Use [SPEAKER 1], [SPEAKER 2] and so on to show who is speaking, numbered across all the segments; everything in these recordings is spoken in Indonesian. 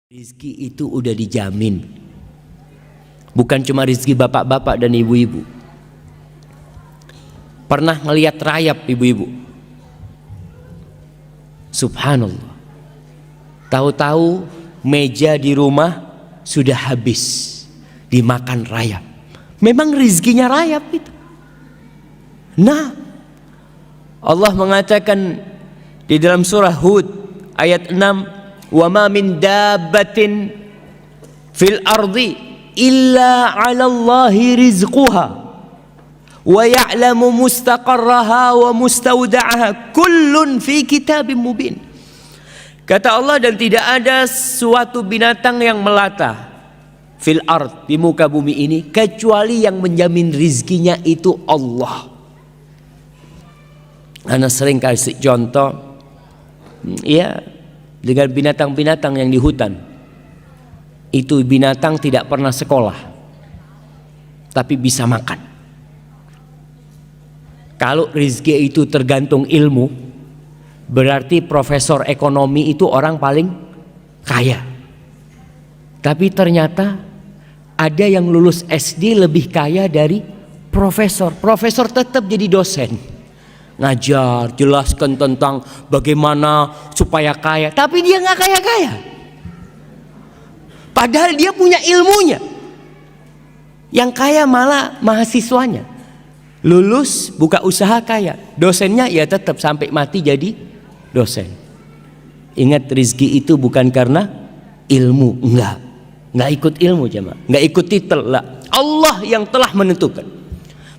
[SPEAKER 1] Rizki itu udah dijamin. Bukan cuma rizki bapak-bapak dan ibu-ibu. Pernah ngelihat rayap ibu-ibu? Subhanallah. Tahu-tahu meja di rumah sudah habis dimakan rayap. Memang rizkinya rayap itu. Nah, Allah mengatakan di dalam surah Hud ayat 6, wa ma min dabbatin fil ardi illa 'ala Allahi rizquha wa ya'lamu mustaqarraha wa mustawda'aha kullun fi kitabim mubin. Kata Allah, dan tidak ada suatu binatang yang melata fil ard, di muka bumi ini, kecuali yang menjamin rizkinya itu Allah. Ana sering kasih contoh, ya, dengan binatang-binatang yang di hutan. Itu binatang tidak pernah sekolah, tapi bisa makan. Kalau rizki itu tergantung ilmu, berarti profesor ekonomi itu orang paling kaya. Tapi ternyata ada yang lulus SD lebih kaya dari profesor. Profesor tetap jadi dosen, ngajar, jelaskan tentang bagaimana supaya kaya, tapi dia nggak kaya-kaya. Padahal dia punya ilmunya. Yang kaya malah mahasiswanya. Lulus, buka usaha, kaya. Dosennya ya tetap sampai mati jadi dosen. Ingat, rizki itu bukan karena ilmu, nggak ikut ilmu jemaah, nggak ikut titel lah. Allah yang telah menentukan.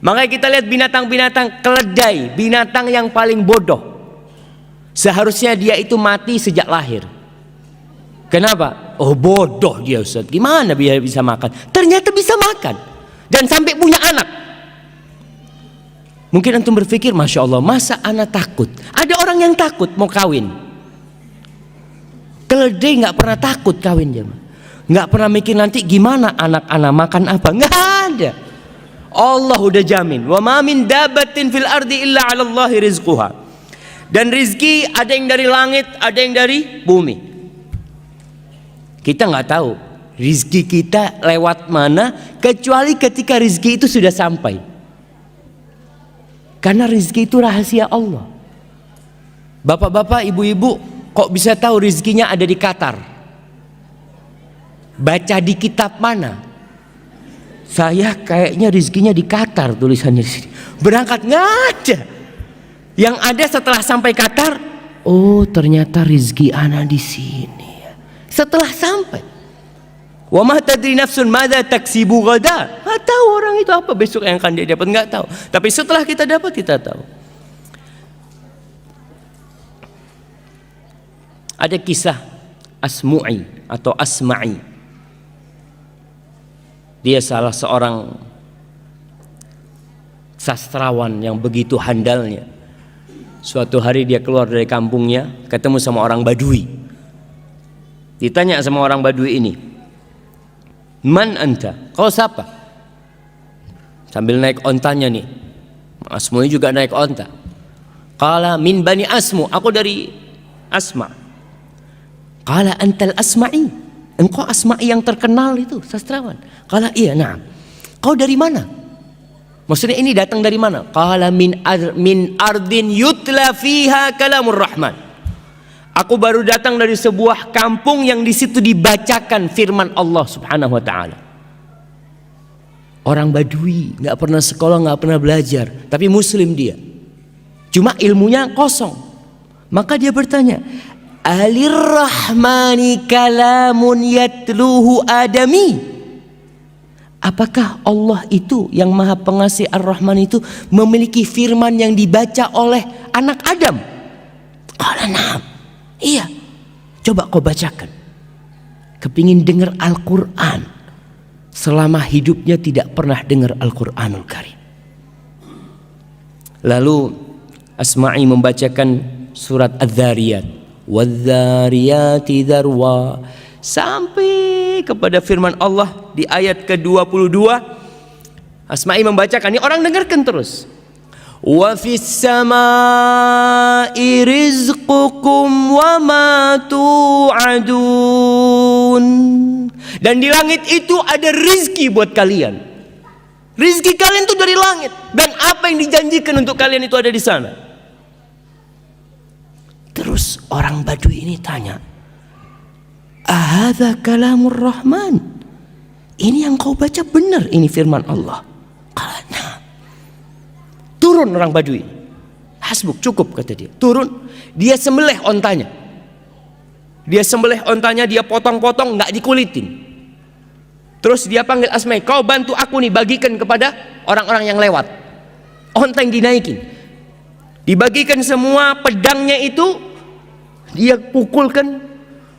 [SPEAKER 1] Makanya kita lihat binatang-binatang keledai, binatang yang paling bodoh. Seharusnya dia itu mati sejak lahir. Kenapa? Oh, bodoh dia, Ustaz. Gimana biar bisa makan? Ternyata bisa makan dan sampai punya anak. Mungkin antum berpikir, Masya Allah, masa anak takut? Ada orang yang takut mau kawin. Keledai nggak pernah takut kawin, jemaah. Nggak pernah mikir nanti gimana anak-anak makan apa. Nggak ada. Allah udah jamin. Wa ma min dabbatin fil ardi illa 'ala Allahi rizquha. Dan rizki ada yang dari langit, ada yang dari bumi. Kita nggak tahu rizki kita lewat mana, kecuali ketika rizki itu sudah sampai. Karena rizki itu rahasia Allah. Bapak-bapak, ibu-ibu, kok bisa tahu rizkinya ada di Qatar? Baca di kitab mana? Saya kayaknya rizkinya di Qatar, tulisannya di sini. Berangkat nggak ada. Yang ada setelah sampai Qatar, oh ternyata rizki ana di sini. Setelah sampai, wa ma tadri nafsun madza taksibu ghada. Nggak tahu orang itu apa besok yang akan dia dapat, nggak tahu. Tapi setelah kita dapat, kita tahu. Ada kisah Asmu'i atau Asma'i. Dia salah seorang sastrawan yang begitu handalnya. Suatu hari dia keluar dari kampungnya, ketemu sama orang Badui. Ditanya sama orang Badui ini, "Man anta?" Kau siapa? Sambil naik ontanya nih. Asmu'i juga naik onta. Qala min bani Asmu, aku dari Asma. Qala antal Asma'i, engkau Asma'i yang terkenal itu, sastrawan. Qala iya, na'am. Kau dari mana? Maksudnya ini datang dari mana? Qala min ardin yutla fiha kalamur rahman. Aku baru datang dari sebuah kampung yang di situ dibacakan firman Allah Subhanahu wa taala. Orang Badui, nggak pernah sekolah, nggak pernah belajar, tapi muslim dia. Cuma ilmunya kosong. Maka dia bertanya, "Alir rahmani kalamun yatluhu adami?" Apakah Allah itu yang Maha Pengasih Ar-Rahman itu memiliki firman yang dibaca oleh anak Adam? Qala na'am. Iya. Coba kau bacakan. Kepingin dengar Al-Quran. Selama hidupnya tidak pernah dengar Al-Quranul Karim. Lalu Asma'i membacakan surat Adz-Dzariyat. Wadz-Dzariyati dzarwa. Sampai kepada firman Allah di ayat ke-22. Asma'i membacakan, ini orang dengarkan terus. Wa fis samaa'i rizqukum wa ma tu'adun. Dan di langit itu ada rizki buat kalian. Rizki kalian itu dari langit. Dan apa yang dijanjikan untuk kalian itu ada di sana. Terus orang Badui ini tanya, ahadza kalamur rahman? Ini yang kau baca benar, ini firman Allah. Nah. Turun orang Badui. Hasbuk, cukup kata dia. Turun, dia sembelih ontanya. Dia sembelih ontanya, dia potong-potong, nggak dikulitin. Terus dia panggil Asma'i, kau bantu aku nih, bagikan kepada orang-orang yang lewat. Onta yang dinaikin, dibagikan semua, pedangnya itu dia pukulkan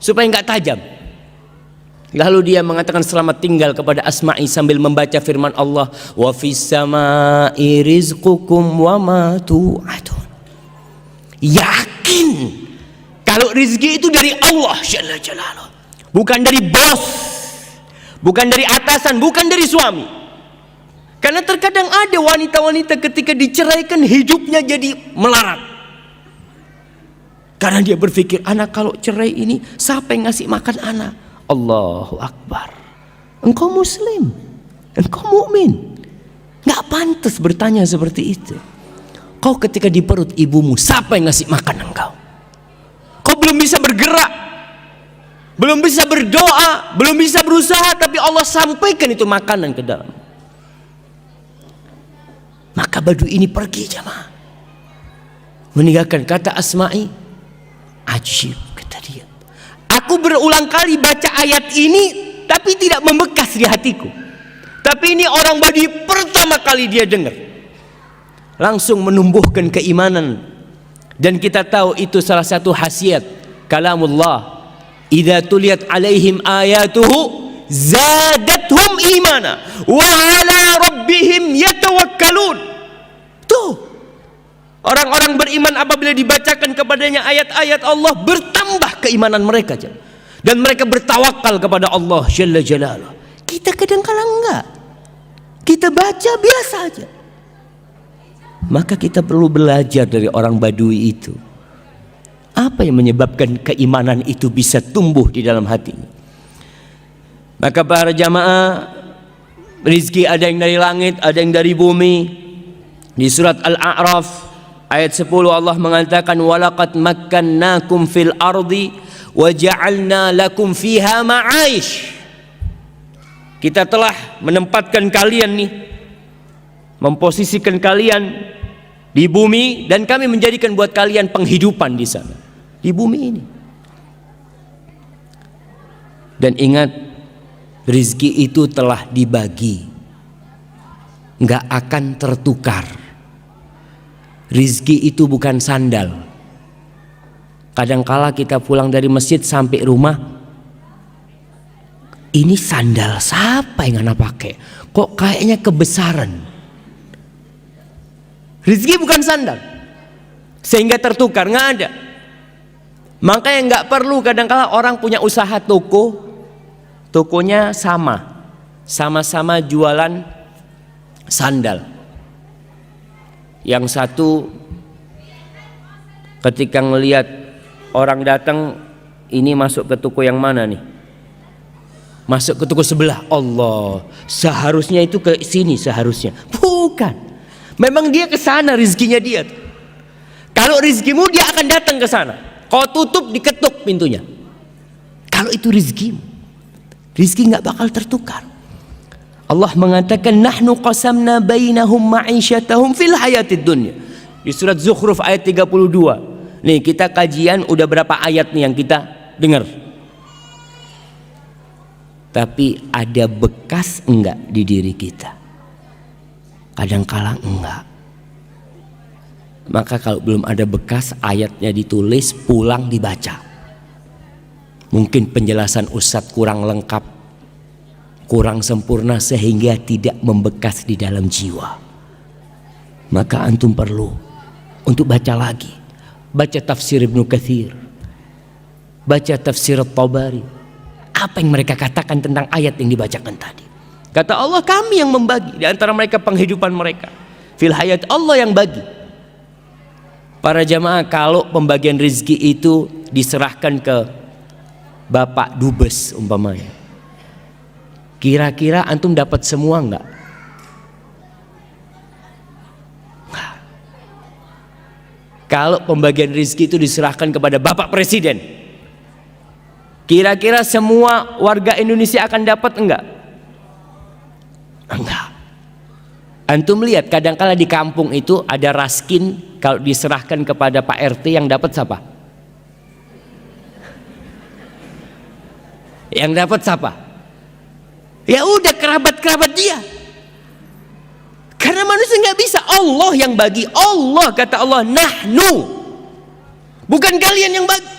[SPEAKER 1] supaya nggak tajam. Lalu dia mengatakan selamat tinggal kepada Asma'i sambil membaca firman Allah, wa fis sama'i rizqukum wa ma tu'adun. Yakin kalau rizki itu dari Allah Jalla Jalaluh, bukan dari bos, bukan dari atasan, bukan dari suami. Karena terkadang ada wanita-wanita ketika diceraikan hidupnya jadi melarat. Karena dia berpikir, anak kalau cerai ini siapa yang ngasih makan anak? Allahu Akbar. Engkau muslim, engkau mukmin, nggak pantas bertanya seperti itu. Kau ketika di perut ibumu, siapa yang ngasih makan engkau? Kau belum bisa bergerak, belum bisa berdoa, belum bisa berusaha, tapi Allah sampaikan itu makanan ke dalam. Maka Badui ini pergi jamaah, meninggalkan. Kata Asma'i, ajib, kata dia, aku berulang kali baca ayat ini tapi tidak membekas di hatiku. Tapi ini orang Badui pertama kali dia dengar, langsung menumbuhkan keimanan. Dan kita tahu itu salah satu khasiat kalamullah, idza tuliyat alaihim ayatuhu zadatuhum imana wa ala rabbihim yatawakkalun. Tuh, orang-orang beriman apabila dibacakan kepadanya ayat-ayat Allah, bertambah keimanan mereka, dan mereka bertawakal kepada Allah Jalla Jalaluh. Kita kadang-kala enggak, kita baca biasa aja. Maka kita perlu belajar dari orang Badui itu. Apa yang menyebabkan keimanan itu bisa tumbuh di dalam hatinya? Maka para jamaah, rizki ada yang dari langit, ada yang dari bumi. Di surat Al-A'raf ayat 10 Allah mengatakan, walaqad makkannakum fil ardi wa ja'alna lakum fiha ma'aish. Kita telah menempatkan kalian nih, memposisikan kalian di bumi, dan kami menjadikan buat kalian penghidupan di sana, di bumi ini. Dan ingat, rizki itu telah dibagi, nggak akan tertukar. Rizki itu bukan sandal. Kadangkala kita pulang dari masjid sampai rumah, ini sandal siapa yang anak pakai? Kok kayaknya kebesaran? Rizki bukan sandal sehingga tertukar, nggak ada. Makanya nggak perlu kadangkala orang punya usaha toko, tokonya sama-sama jualan sandal. Yang satu ketika ngelihat orang datang, ini masuk ke toko yang mana nih? Masuk ke toko sebelah. Allah, seharusnya itu ke sini seharusnya. Bukan. Memang dia ke sana rizkinya dia. Kalau rizkimu dia akan datang ke sana. Kau tutup, diketuk pintunya. Kalau itu rizkimu, rizki nggak bakal tertukar. Allah mengatakan, nahnu qasamna bainahum ma'isyatahum fil hayatid dunya. Di surat Zukhruf ayat 32. Nih kita kajian udah berapa ayat nih yang kita dengar. Tapi ada bekas enggak di diri kita? Kadangkala enggak. Maka kalau belum ada bekas, ayatnya ditulis, pulang dibaca. Mungkin penjelasan Ustadz kurang lengkap, kurang sempurna sehingga tidak membekas di dalam jiwa. Maka antum perlu untuk baca lagi. Baca tafsir Ibnu Katsir, baca tafsir At-Tabari. Apa yang mereka katakan tentang ayat yang dibacakan tadi? Kata Allah, kami yang membagi di antara mereka penghidupan mereka. Fil hayat, Allah yang bagi. Para jamaah, kalau pembagian rezeki itu diserahkan ke Bapak Dubes umpamanya, Kira-kira antum dapat semua enggak? Kalau pembagian rezeki itu diserahkan kepada Bapak Presiden, kira-kira semua warga Indonesia akan dapat enggak? Enggak. Antum lihat kadang-kala di kampung itu ada raskin, kalau diserahkan kepada Pak RT yang dapat siapa? Yang dapat siapa? Ya udah kerabat-kerabat dia. Karena manusia nggak bisa, Allah yang bagi. Allah, kata Allah, nahnu, bukan kalian yang bagi.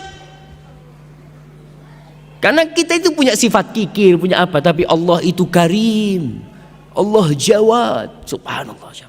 [SPEAKER 1] Karena kita itu punya sifat kikir, punya apa, tapi Allah itu karim, Allah jawad, subhanallah.